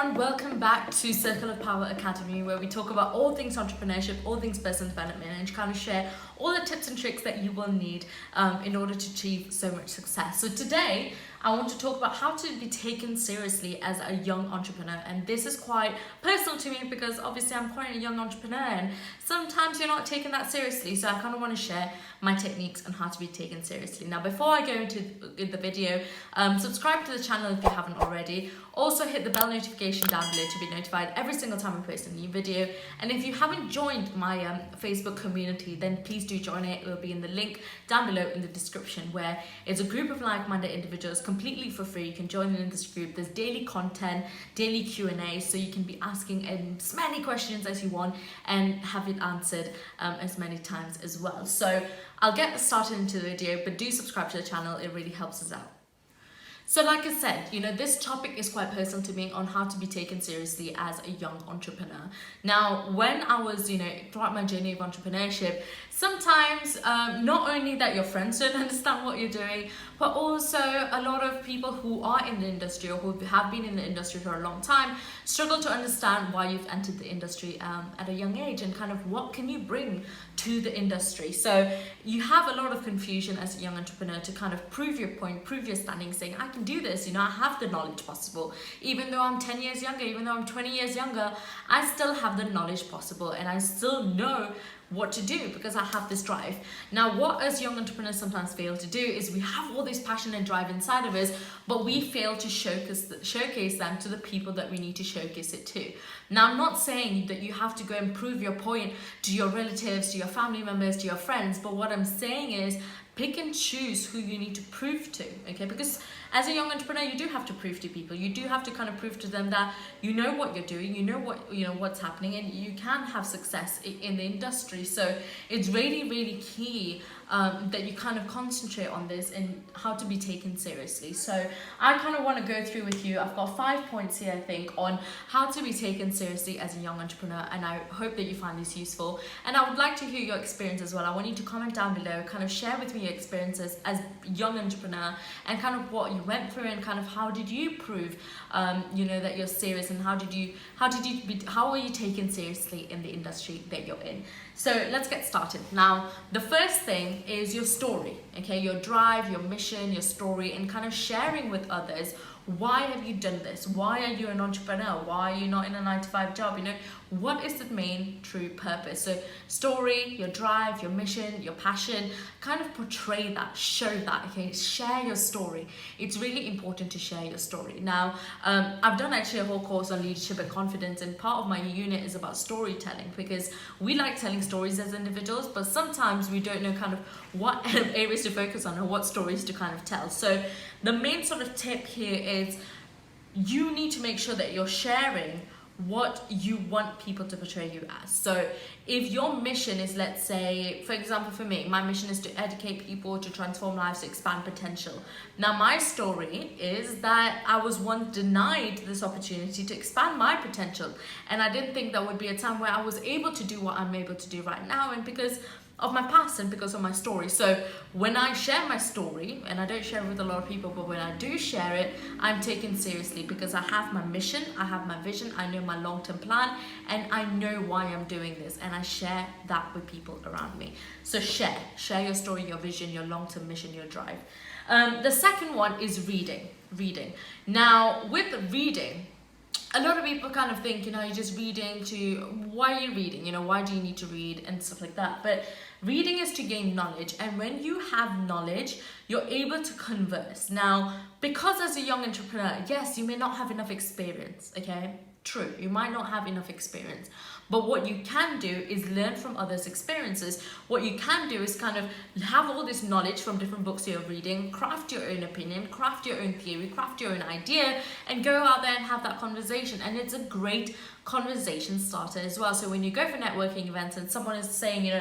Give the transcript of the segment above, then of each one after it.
everyone, welcome back to Circle of Power Academy, where we talk about all things entrepreneurship, all things personal development, and kind of share all the tips and tricks that you will need in order to achieve so much success. So today I want to talk about how to be taken seriously as a young entrepreneur, and this is quite personal to me because obviously I'm quite a young entrepreneur and sometimes you're not taken that seriously, so I kind of want to share my techniques on how to be taken seriously. Now before I go into the video, subscribe to the channel if you haven't already. Also hit the bell notification down below to be notified every single time I post a new video. And if you haven't joined my Facebook community, then please do join it. It will be in the link down below in the description, where it's a group of like-minded individuals completely for free. You can join in this group. There's daily content, daily Q&A, so you can be asking as many questions as you want and have it answered as many times as well. So I'll get started into the video, but do subscribe to the channel. It really helps us out. So like I said, this topic is quite personal to me on how to be taken seriously as a young entrepreneur. Now, when I was, throughout my journey of entrepreneurship, sometimes not only that your friends don't understand what you're doing, but also a lot of people who are in the industry or who have been in the industry for a long time struggle to understand why you've entered the industry at a young age and kind of what can you bring to the industry. So you have a lot of confusion as a young entrepreneur to kind of prove your point, prove your standing, saying I can do this, I have the knowledge possible. Even though I'm 10 years younger, even though I'm 20 years younger, I still have the knowledge possible and I still know what to do because I have this drive. Now, what as young entrepreneurs sometimes fail to do is we have all this passion and drive inside of us, but we fail to showcase them to the people that we need to showcase it to. Now, I'm not saying that you have to go and prove your point to your relatives, to your family members, to your friends, but what I'm saying is pick and choose who you need to prove to, okay? Because as a young entrepreneur, you do have to prove to people. You do have to kind of prove to them that you know what you're doing, you know what's happening, and you can have success in the industry. So it's really, really key that you kind of concentrate on this and how to be taken seriously. So I kind of want to go through with you. I've got 5 points here, I think, on how to be taken seriously as a young entrepreneur, and I hope that you find this useful. And I would like to hear your experience as well. I want you to comment down below, kind of share with me your experiences as a young entrepreneur and kind of what you went through and kind of how did you prove that you're serious, and how are you taken seriously in the industry that you're in. So let's get started. Now, the first thing is your story, okay? Your drive, your mission, your story, and kind of sharing with others. Why have you done this? Why are you an entrepreneur? Why are you not in a 9-to-5 job? What is the main true purpose? So story, your drive, your mission, your passion, kind of portray that, show that, okay? Share your story. It's really important to share your story. Now, I've done actually a whole course on leadership and confidence, and part of my unit is about storytelling because we like telling stories as individuals, but sometimes we don't know kind of what areas to focus on or what stories to kind of tell. So the main sort of tip here is you need to make sure that you're sharing what you want people to portray you as. So if your mission is, let's say, for example, for me, my mission is to educate people, to transform lives, to expand potential. Now, my story is that I was once denied this opportunity to expand my potential, and I didn't think there would be a time where I was able to do what I'm able to do right now, and because of my past and because of my story. So when I share my story, and I don't share it with a lot of people, but when I do share it, I'm taken seriously because I have my mission, I have my vision, I know my long-term plan, and I know why I'm doing this, and I share that with people around me. So share your story, your vision, your long-term mission, your drive. The second one is reading. Now, with reading, a lot of people kind of think, you're just reading to, why are you reading? Why do you need to read and stuff like that? But reading is to gain knowledge. And when you have knowledge, you're able to converse. Now, because as a young entrepreneur, yes, you may not have enough experience, okay? True, you might not have enough experience. But what you can do is learn from others' experiences. What you can do is kind of have all this knowledge from different books you're reading, craft your own opinion, craft your own theory, craft your own idea, and go out there and have that conversation. And it's a great conversation starter as well. So when you go for networking events and someone is saying,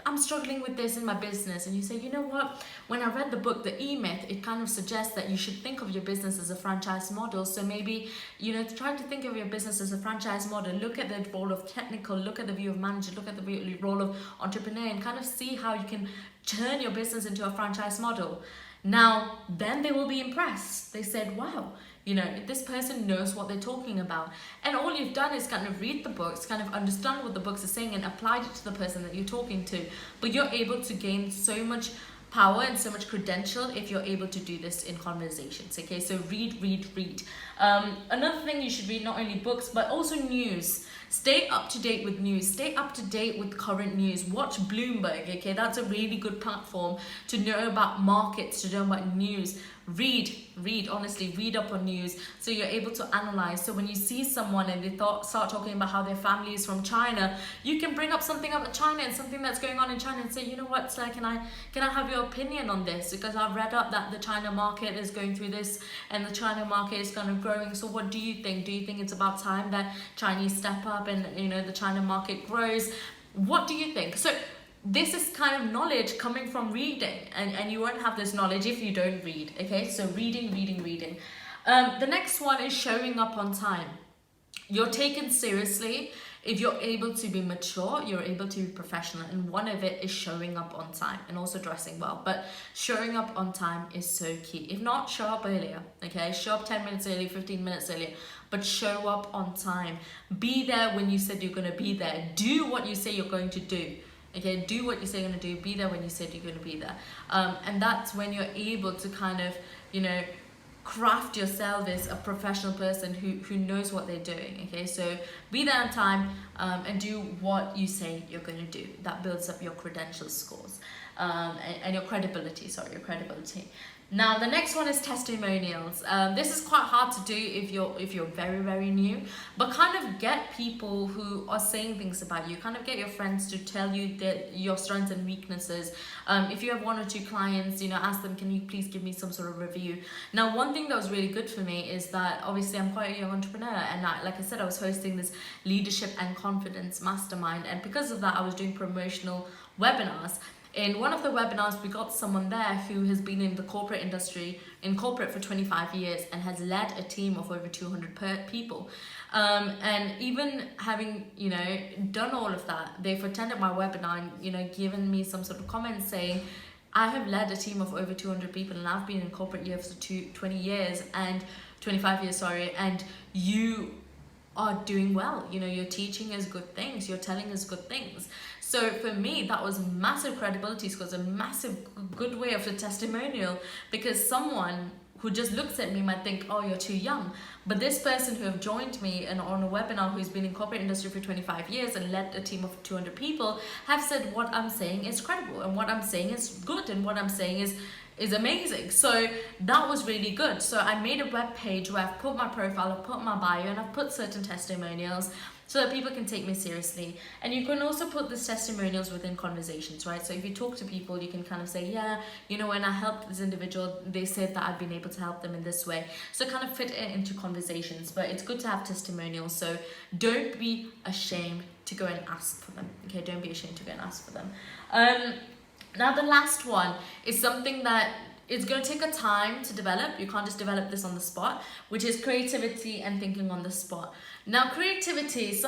I'm struggling with this in my business, and you say, what, when I read the book, The E-Myth, it kind of suggests that you should think of your business as a franchise model. So maybe, try to think of your business as a franchise model, look at the role of technical, look at the view of manager, look at the role of entrepreneur, and kind of see how you can turn your business into a franchise model. Now, then they will be impressed. They said, wow, you know, this person knows what they're talking about. And all you've done is kind of read the books, kind of understand what the books are saying and applied it to the person that you're talking to. But you're able to gain so much power and so much credential if you're able to do this in conversations. Okay, so read. Another thing you should read, not only books but also news. Stay up to date with news, stay up to date with current news. Watch Bloomberg. Okay, that's a really good platform to know about markets, to know about news. Read, honestly, read up on news so you're able to analyze. So when you see someone and they start talking about how their family is from China, you can bring up something about China and something that's going on in China and say, you know what, sir, can I have your opinion on this? Because I've read up that the China market is going through this and the China market is kind of growing. So what do you think? Do you think it's about time that Chinese step up and, you know, the China market grows? What do you think? So this is kind of knowledge coming from reading, and you won't have this knowledge if you don't read. Okay, so reading. The next one is showing up on time. You're taken seriously if you're able to be mature, you're able to be professional, and one of it is showing up on time and also dressing well. But showing up on time is so key. If not, show up earlier. Okay, show up 10 minutes early, 15 minutes earlier, but show up on time. Be there when you said you're going to be there. Do what you say you're going to do. Okay, do what you say you're going to do. Be there when you said you're going to be there. And that's when you're able to kind of, you know, craft yourself as a professional person who knows what they're doing. Okay, so be there on time and do what you say you're going to do. That builds up your credential scores and your credibility. Now the next one is testimonials. This is quite hard to do if you're very new, but kind of get people who are saying things about you. Kind of get your friends to tell you your strengths and weaknesses. If you have 1 or 2 clients, you know, ask them, can you please give me some sort of review? Now, one thing that was really good for me is that obviously I'm quite a young entrepreneur, and like I said, I was hosting this leadership and confidence mastermind, and because of that, I was doing promotional webinars. In one of the webinars, we got someone there who has been in the corporate industry, in corporate for 25 years, and has led a team of over 200 people. And even having, you know, done all of that, they've attended my webinar and, you know, given me some sort of comments saying, I have led a team of over 200 people and I've been in corporate here for 25 years, and you are doing well. You know, you're teaching us good things, you're telling us good things. So for me, that was massive credibility scores, a massive good way of a testimonial, because someone who just looks at me might think, oh, you're too young. But this person who have joined me and on a webinar, who's been in corporate industry for 25 years and led a team of 200 people, have said what I'm saying is credible and what I'm saying is good and what I'm saying is amazing. So that was really good. So I made a web page where I've put my profile, I've put my bio, and I've put certain testimonials so that people can take me seriously. And you can also put these testimonials within conversations, right? So if you talk to people, you can kind of say, yeah, you know, when I helped this individual, they said that I've been able to help them in this way. So kind of fit it into conversations, but it's good to have testimonials. So don't be ashamed to go and ask for them. Okay, don't be ashamed to go and ask for them. Now the last one is something that it's going to take a time to develop. You can't just develop this on the spot, which is creativity and thinking on the spot. Now, creativity, it's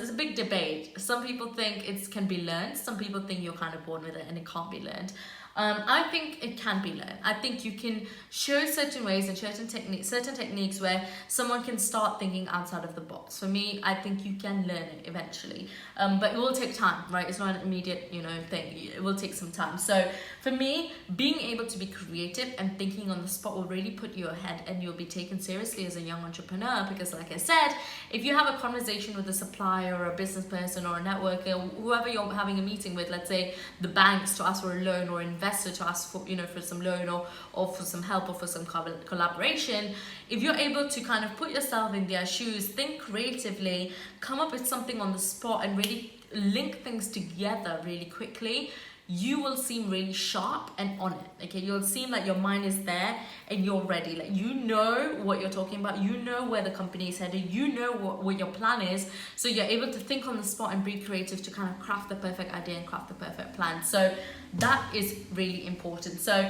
a big debate. Some people think it can be learned. Some people think you're kind of born with it and it can't be learned. I think it can be learned. I think you can show certain ways and certain techniques where someone can start thinking outside of the box. For me, I think you can learn it eventually, but it will take time, right? It's not an immediate, thing. It will take some time. So for me, being able to be creative and thinking on the spot will really put you ahead, and you'll be taken seriously as a young entrepreneur. Because, like I said, if you have a conversation with a supplier or a business person or a networker, whoever you're having a meeting with, let's say the banks to ask for a loan or investor to ask for for some loan or for some help or for some collaboration, if you're able to kind of put yourself in their shoes, think creatively, come up with something on the spot and really link things together really quickly, you will seem really sharp and on it. Okay, you'll seem like your mind is there and you're ready. Like, you know what you're talking about, you know where the company is headed, you know what your plan is, so you're able to think on the spot and be creative to kind of craft the perfect idea and craft the perfect plan. So that is really important. So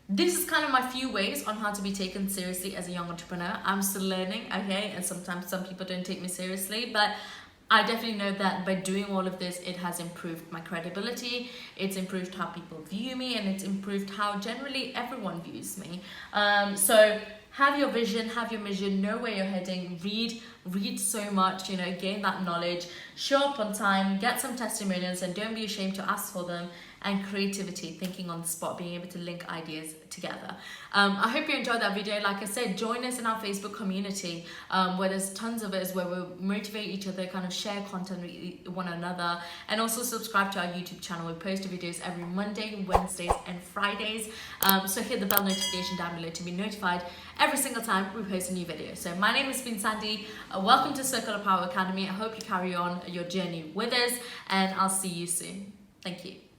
this is kind of my few ways on how to be taken seriously as a young entrepreneur. I'm still learning, okay, and sometimes some people don't take me seriously, but I definitely know that by doing all of this, it has improved my credibility, it's improved how people view me, and it's improved how generally everyone views me. So have your vision, have your mission, know where you're heading, read so much, gain that knowledge, show up on time, get some testimonials, and don't be ashamed to ask for them. And creativity, thinking on the spot, being able to link ideas together. I hope you enjoyed that video. Like I said, join us in our Facebook community where there's tons of us, where we motivate each other, kind of share content with one another, and also subscribe to our YouTube channel. We post videos every Monday, Wednesdays, and Fridays. So hit the bell notification down below to be notified every single time we post a new video. So my name has been Sandy. Welcome to Circle of Power Academy. I hope you carry on your journey with us, and I'll see you soon. Thank you.